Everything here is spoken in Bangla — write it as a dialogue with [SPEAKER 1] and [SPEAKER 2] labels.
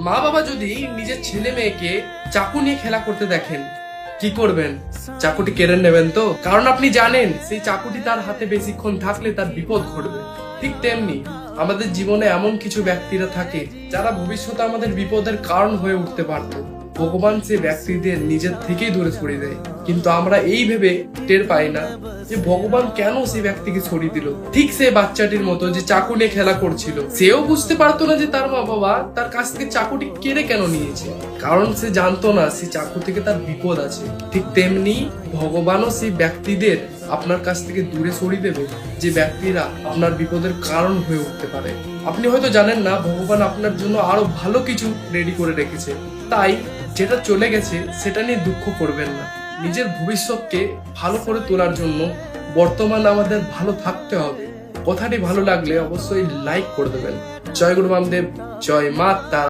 [SPEAKER 1] মা বাবা যদি নিজের ছেলে মেয়েকে চাকু নিয়ে খেলা করতে দেখেন, কি করবেন? চাকুটি কেড়ে নেবেন তো? কারণ আপনি জানেন সেই চাকুটি তার হাতে বেশিক্ষণ থাকলে তার বিপদ ঘটবে। ঠিক তেমনি আমাদের জীবনে এমন কিছু ব্যক্তিরা থাকে যারা ভবিষ্যতে আমাদের বিপদের কারণ হয়ে উঠতে পারত। ভগবান সেই ব্যক্তিদের নিজের থেকেই দূরে সরিয়ে দেয়, কিন্তু আমরা এই ভেবে টের পাই না যে ভগবান কেন সেই ব্যক্তিকে সরিয়ে দিল। ঠিক সেই বাচ্চাটির মতো যে চাকু নিয়ে খেলা করছিল, সেও বুঝতে পারতো না যে তার মা বাবা তার কাছ থেকে চাকুটি কেড়ে কেন নিয়েছে, কারণ সে জানতো না সেই চাকু থেকে তার বিপদ আছে। ঠিক তেমনি ভগবানও সেই ব্যক্তিদের আপনার কাছ থেকে দূরে সরিয়ে দেবে যে ব্যক্তিরা আপনার বিপদের কারণ হয়ে উঠতে পারে। আপনি হয়তো জানেন না ভগবান আপনার জন্য আরো ভালো কিছু রেডি করে রেখেছে, তাই যেটা চলে গেছে সেটা নিয়ে দুঃখ করবেন না। নিজের ভবিষ্যৎকে ভালো করে তোলার জন্য বর্তমান আমাদের ভালো থাকতে হবে। কথাটি ভালো লাগলে অবশ্যই লাইক করে দেবেন। জয় গুরু বামদেব, জয় মা তারা।